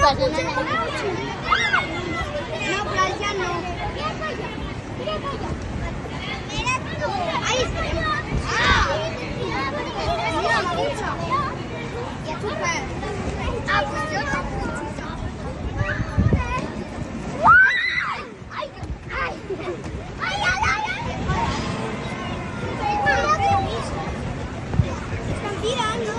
pasa nada. No, playa no. Ahí está. Mira, mucho. Y tú puedes. Ah, pues yo tampoco. Están tirando.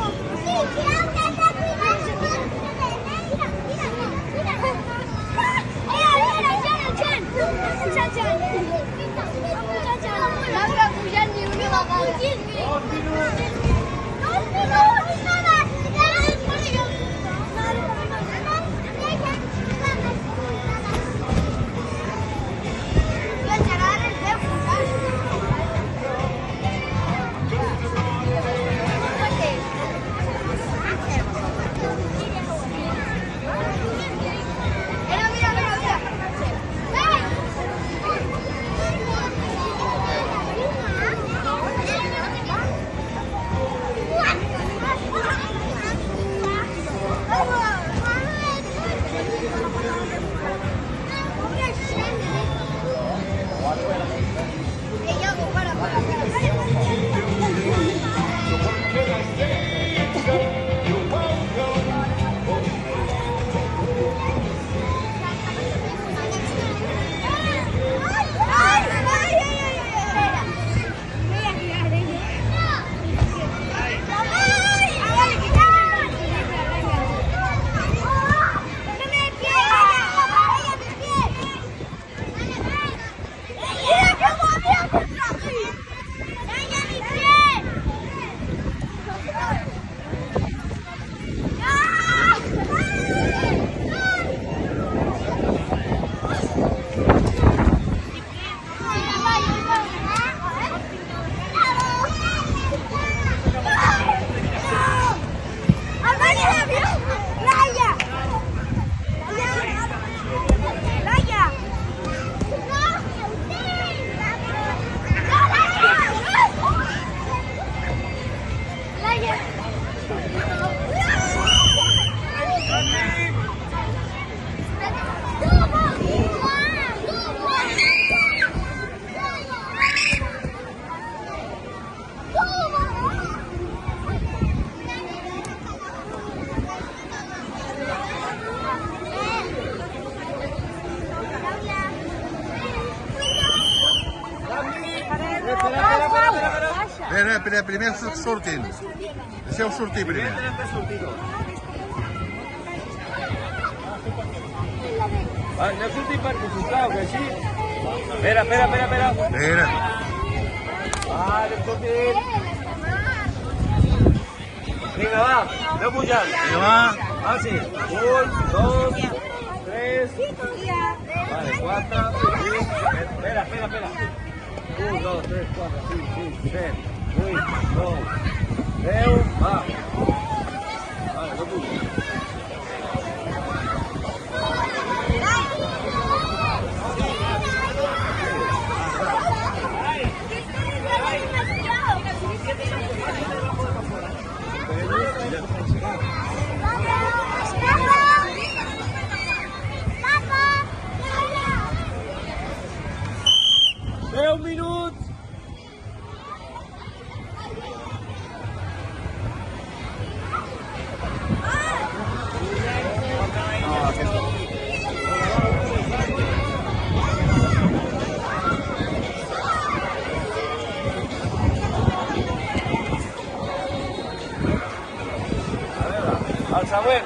Primer sortint. Deixeu sortir primer. Aneu sortint per tu, sisplau, que així... Espera. Espera. Anem sortint. Vinga, va, aneu pujant. Vinga, va. Ah, sí. 1, 2, 3... Vale, 4, 5... Espera. 1, 2, 3, 4, 5, 6, 7... 8, 9, 10, va. Vale, no pujo. Un minut. El següent.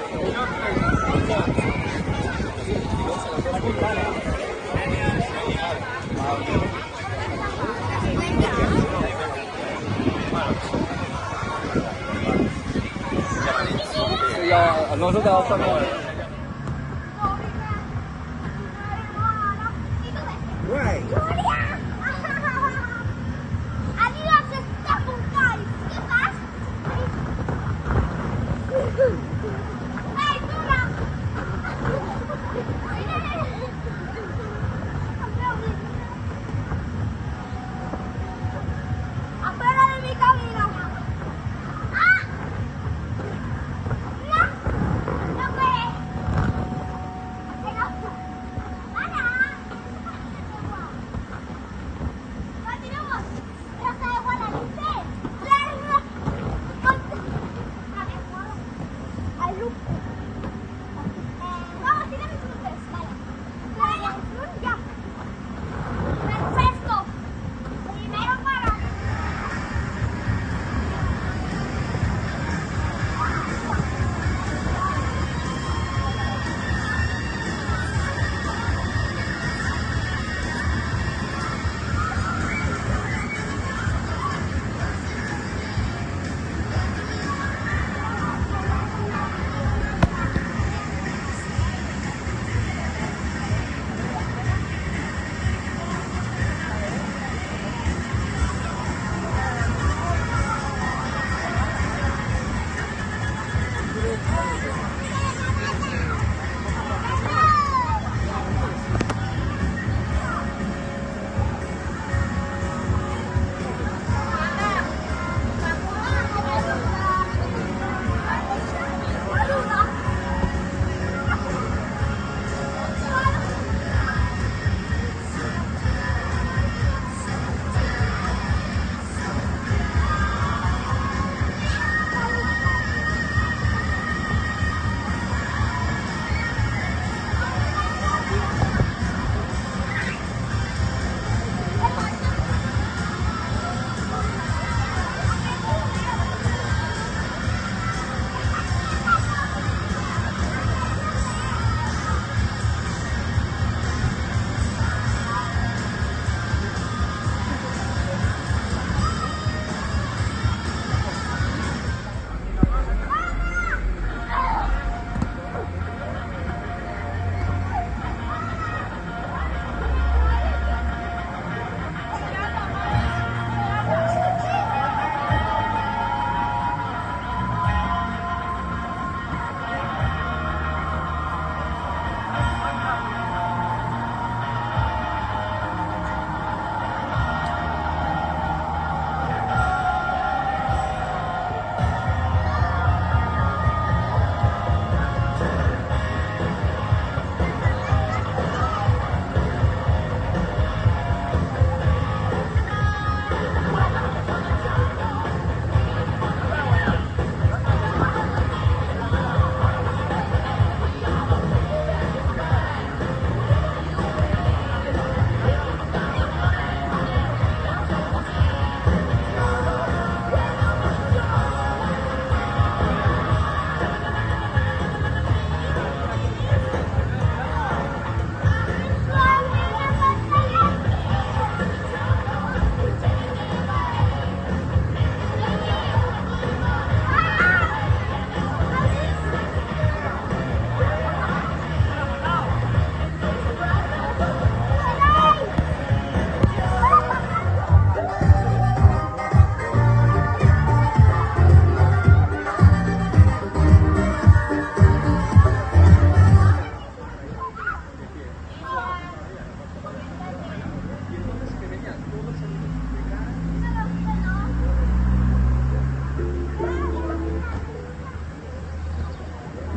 El nostre de l'altre món. Adiós, está puntal. ¿Qué pasa? ¡Ay, Dora! ¡Afuera de mi camino! ¡Ah! ¡No! ¡No puede!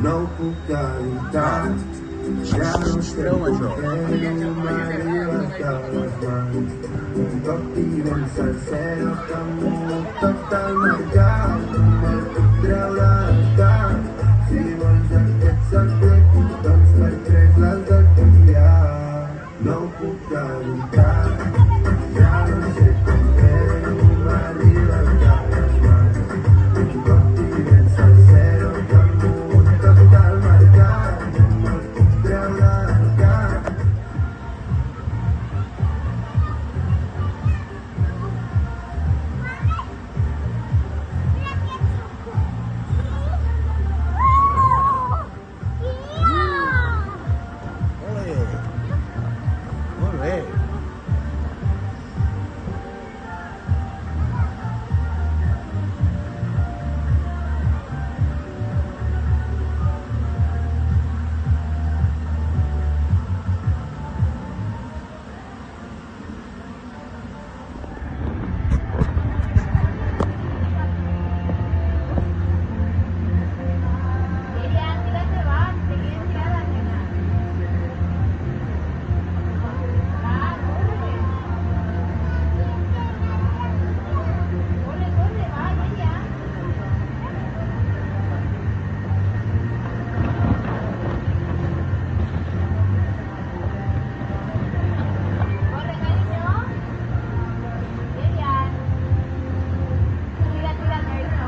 não puc evitar. Ja no sé com fer-ho, m'arriba a les mans. Un cop ben sencer, t'amo tot el mercat. No me'l puc treure del cap. Si vols aquest secret, doncs per tres l'has de canviar. No ho puc evitar. Ja no sé com fer-ho, m'arriba a les mans. Un cop ben sencer, t'amo tot el mercat. No me'l puc treure del cap. Ole. Molt bé. Miriam, tírate, va, te quieres tirar la nena. Claro, corre, va, Miriam. Corre, cariño. Miriam. Tira, cariño.